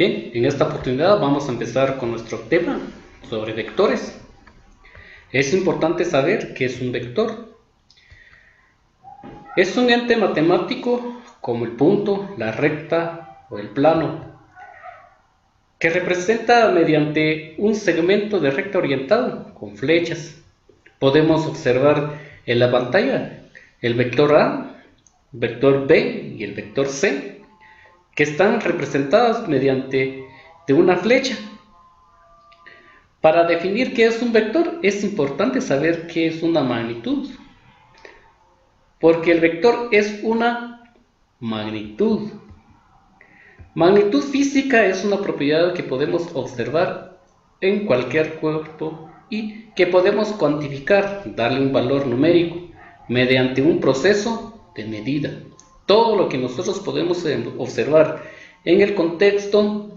Bien, en esta oportunidad vamos a empezar con nuestro tema sobre vectores. Es importante saber qué es un vector. Es un ente matemático como el punto, la recta o el plano, que representa mediante un segmento de recta orientado con flechas. Podemos observar en la pantalla el vector A, el vector B y el vector C, que están representadas mediante de una flecha. Para definir qué es un vector es importante saber qué es una magnitud, porque el vector es una magnitud. Magnitud física es una propiedad que podemos observar en cualquier cuerpo y que podemos cuantificar, darle un valor numérico mediante un proceso de medida. Todo lo que nosotros podemos observar en el contexto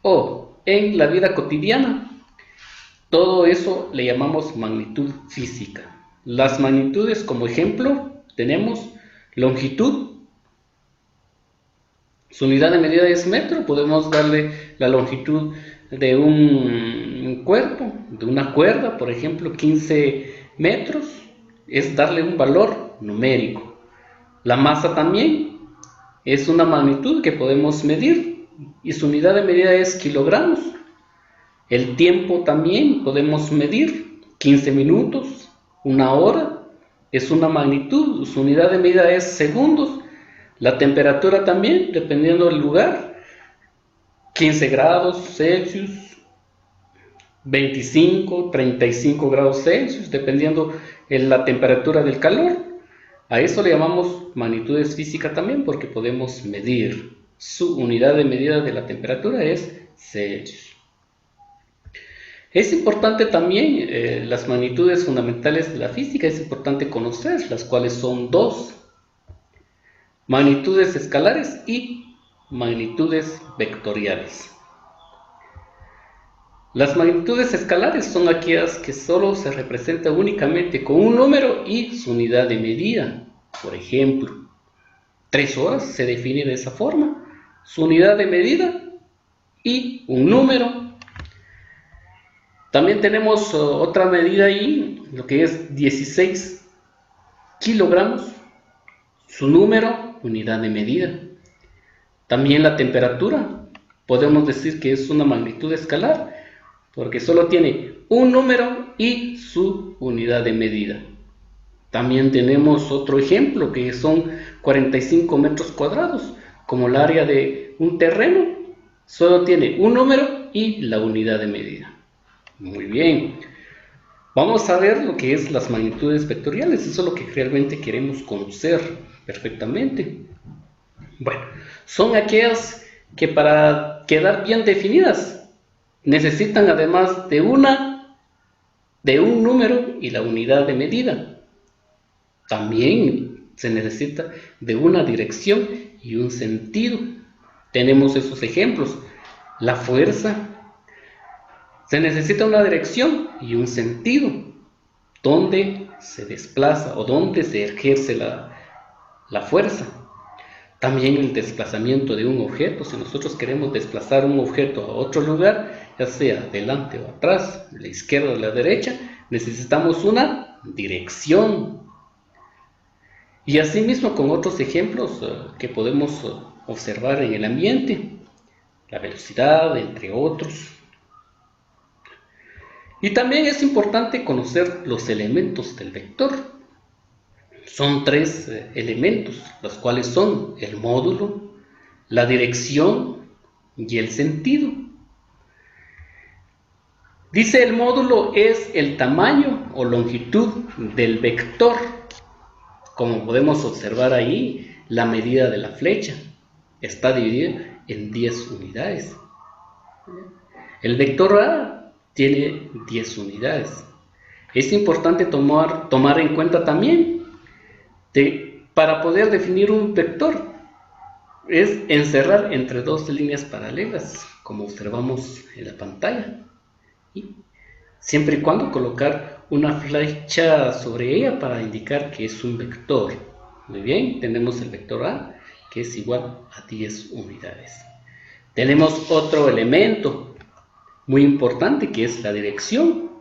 o en la vida cotidiana, todo eso le llamamos magnitud física. Las magnitudes, como ejemplo, tenemos longitud. Su unidad de medida es metro. Podemos darle la longitud de un cuerpo, de una cuerda, por ejemplo, 15 metros. Es darle un valor numérico. La masa también es una magnitud que podemos medir y su unidad de medida es kilogramos. El tiempo también podemos medir, 15 minutos, una hora, es una magnitud, su unidad de medida es segundos. La temperatura también, dependiendo del lugar, 15 grados Celsius, 25, 35 grados Celsius, dependiendo de la temperatura del calor. A eso le llamamos magnitudes físicas también, porque podemos medir. Su unidad de medida de la temperatura es Celsius. Es importante también las magnitudes fundamentales de la física, es importante conocer, las cuales son dos: magnitudes escalares y magnitudes vectoriales. Las magnitudes escalares son aquellas que solo se representan únicamente con un número y su unidad de medida. Por ejemplo, 3 horas se define de esa forma, su unidad de medida y un número. También tenemos otra medida ahí, lo que es 16 kilogramos, su número, unidad de medida. También la temperatura, podemos decir que es una magnitud escalar, porque solo tiene un número y su unidad de medida. También tenemos otro ejemplo, que son 45 metros cuadrados, como el área de un terreno, solo tiene un número y la unidad de medida. Muy bien, vamos a ver lo que es las magnitudes vectoriales. Eso es lo que realmente queremos conocer perfectamente. Bueno, son aquellas que para quedar bien definidas necesitan además de un número y la unidad de medida. También se necesita de una dirección y un sentido. Tenemos esos ejemplos. La fuerza. Se necesita una dirección y un sentido, donde se desplaza o donde se ejerce la fuerza. También el desplazamiento de un objeto. Si nosotros queremos desplazar un objeto a otro lugar, ya sea adelante o atrás, a la izquierda o a la derecha, necesitamos una dirección. Y asimismo con otros ejemplos que podemos observar en el ambiente, la velocidad, entre otros. Y también es importante conocer los elementos del vector. Son 3 elementos, los cuales son el módulo, la dirección y el sentido. Dice, el módulo es el tamaño o longitud del vector. Como podemos observar ahí, la medida de la flecha está dividida en 10 unidades. El vector A tiene 10 unidades. Es importante tomar en cuenta también para poder definir un vector, es encerrar entre 2 líneas paralelas, como observamos en la pantalla, y siempre y cuando colocar una flecha sobre ella para indicar que es un vector. Muy bien, tenemos el vector A, que es igual a 10 unidades. Tenemos otro elemento muy importante que es la dirección.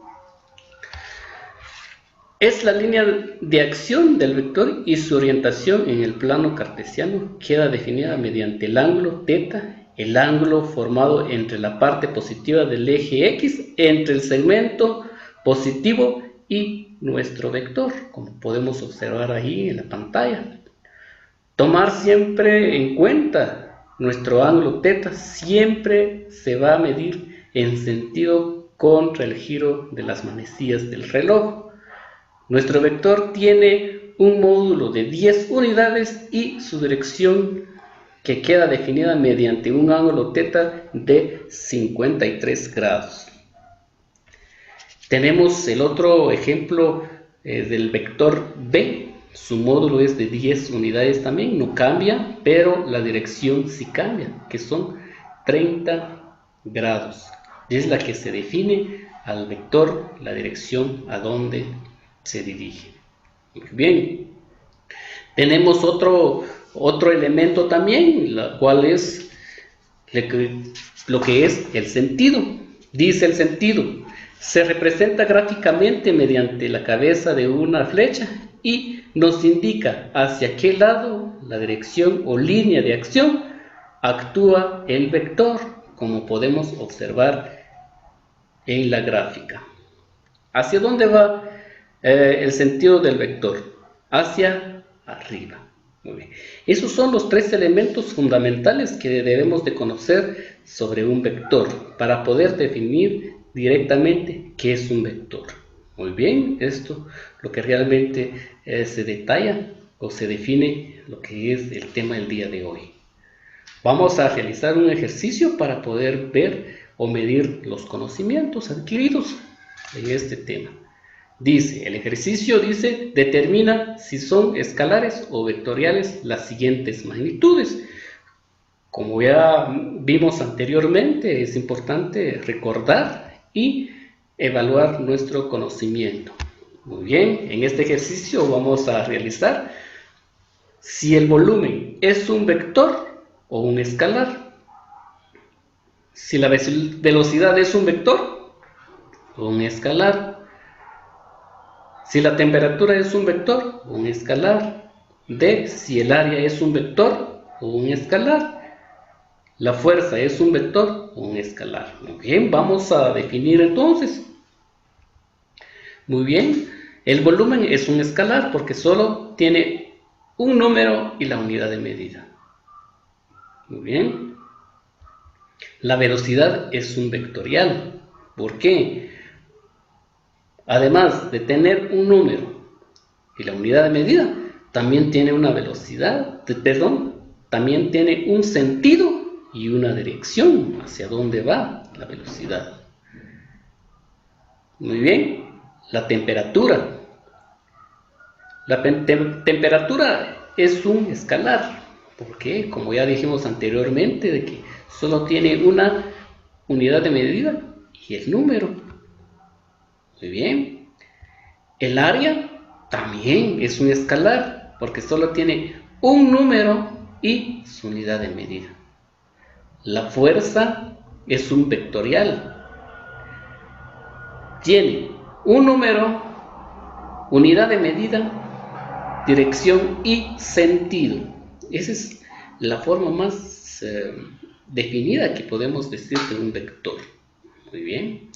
Es la línea de acción del vector y su orientación en el plano cartesiano queda definida mediante el ángulo θ, el ángulo formado entre la parte positiva del eje X, entre el segmento positivo y nuestro vector, como podemos observar ahí en la pantalla. Tomar siempre en cuenta nuestro ángulo θ, siempre se va a medir en sentido contra el giro de las manecillas del reloj. Nuestro vector tiene un módulo de 10 unidades y su dirección que queda definida mediante un ángulo θ de 53 grados. Tenemos el otro ejemplo del vector B. Su módulo es de 10 unidades también, no cambia, pero la dirección sí cambia, que son 30 grados. Es la que se define al vector, la dirección a donde se dirige. Muy bien. Tenemos otro elemento también, la cual es lo que es el sentido. Dice el sentido: se representa gráficamente mediante la cabeza de una flecha y nos indica hacia qué lado, la dirección o línea de acción, actúa el vector, como podemos observar en la gráfica. ¿Hacia dónde va el sentido del vector? Hacia arriba. Muy bien. Esos son los tres elementos fundamentales que debemos de conocer sobre un vector para poder definir directamente qué es un vector. Muy bien, esto lo que realmente se detalla o se define lo que es el tema del día de hoy. Vamos a realizar un ejercicio para poder ver o medir los conocimientos adquiridos en este tema. Dice, el ejercicio dice, determina si son escalares o vectoriales las siguientes magnitudes. Como ya vimos anteriormente, es importante recordar y evaluar nuestro conocimiento. Muy bien, en este ejercicio vamos a realizar si el volumen es un vector o un escalar, si la velocidad es un vector o un escalar, si la temperatura es un vector o un escalar, D, si el área es un vector o un escalar, la fuerza es un vector o un escalar. Muy bien, vamos a definir entonces. Muy bien, el volumen es un escalar porque solo tiene un número y la unidad de medida. Muy bien. La velocidad es un vectorial. ¿Por qué? Además de tener un número y la unidad de medida, también tiene una velocidad, también tiene un sentido y una dirección hacia dónde va la velocidad. Muy bien, la temperatura. La temperatura es un escalar, porque como ya dijimos anteriormente, de que solo tiene una unidad de medida y el número. Muy bien. El área también es un escalar, porque solo tiene un número y su unidad de medida. La fuerza es un vectorial. Tiene un número, unidad de medida, dirección y sentido. Esa es la forma más definida que podemos decir de un vector. Muy bien.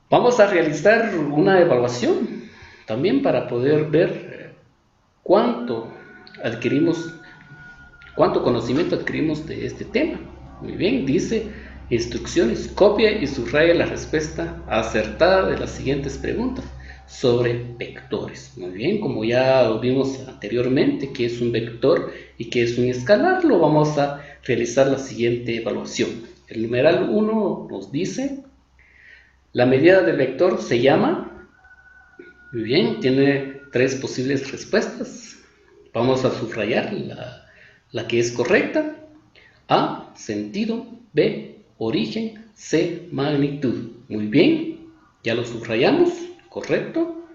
Vamos a realizar una evaluación también para poder ver cuánto conocimiento adquirimos de este tema. Muy bien, dice instrucciones: copia y subraya la respuesta acertada de las siguientes preguntas sobre vectores. Muy bien, como ya lo vimos anteriormente, que es un vector y que es un escalar, lo vamos a realizar la siguiente evaluación. El numeral 1 nos dice: la medida del vector se llama. Muy bien, tiene tres posibles respuestas. Vamos a subrayar la que es correcta. A, sentido. B, origen. C, magnitud. Muy bien, ya lo subrayamos, correcto.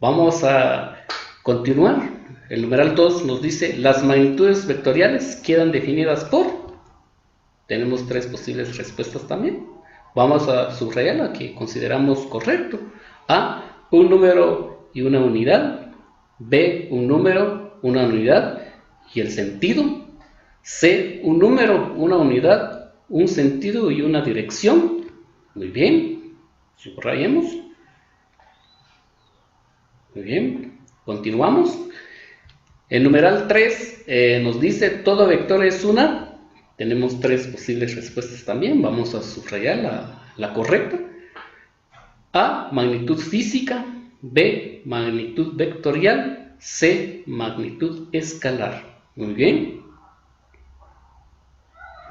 Vamos a continuar. El numeral 2 nos dice: las magnitudes vectoriales quedan definidas por. tenemos 3 posibles respuestas también. Vamos a subrayar la que consideramos correcto. A, un número y una unidad. B, un número, una unidad y el sentido. C, un número, una unidad, un sentido y una dirección. Muy bien, subrayemos. Muy bien, continuamos. El numeral 3 nos dice todo vector es una. Tenemos 3 posibles respuestas también. Vamos a subrayar la correcta. A, magnitud física. B, magnitud vectorial. C, magnitud escalar. Muy bien.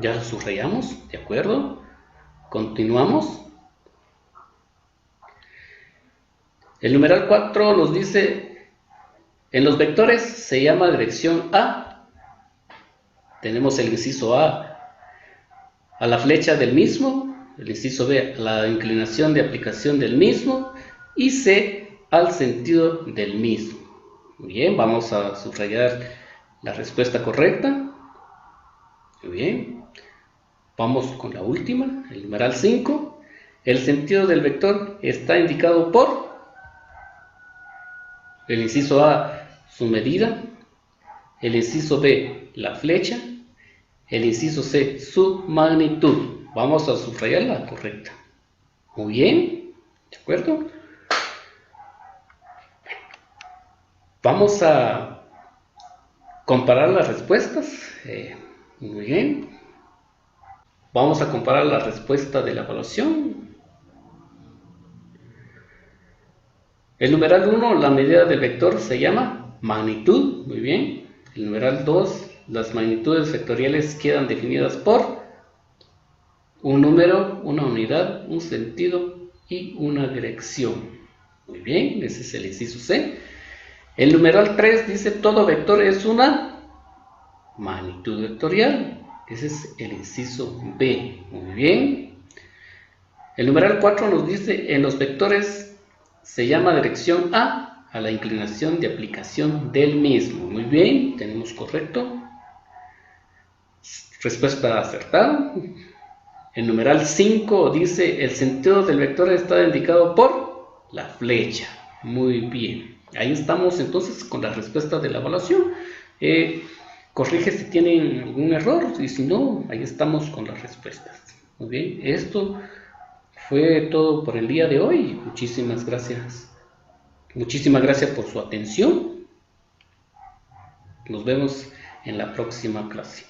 Ya lo subrayamos, ¿de acuerdo? Continuamos. El numeral 4 nos dice, en los vectores se llama dirección A. Tenemos el inciso A la flecha del mismo, el inciso B a la inclinación de aplicación del mismo y C al sentido del mismo. Muy bien, vamos a subrayar la respuesta correcta. Muy bien, vamos con la última, el numeral 5. El sentido del vector está indicado por el inciso A, su medida, el inciso B, la flecha, el inciso C, su magnitud. Vamos a subrayar la correcta. Muy bien, ¿de acuerdo? Vamos a comparar las respuestas. Muy bien. Vamos a comparar la respuesta de la evaluación. El numeral 1, la medida del vector se llama magnitud. Muy bien. El numeral 2, las magnitudes vectoriales quedan definidas por un número, una unidad, un sentido y una dirección. Muy bien, ese es el inciso C. El numeral 3 dice todo vector es una magnitud vectorial. Ese es el inciso B. Muy bien. El numeral 4 nos dice en los vectores se llama dirección A la inclinación de aplicación del mismo. Muy bien, tenemos correcto. Respuesta acertada. El numeral 5 dice el sentido del vector está indicado por la flecha. Muy bien. Ahí estamos entonces con la respuesta de la evaluación. Corrige si tienen algún error y si no, ahí estamos con las respuestas. Muy bien, esto fue todo por el día de hoy. Muchísimas gracias. Muchísimas gracias por su atención. Nos vemos en la próxima clase.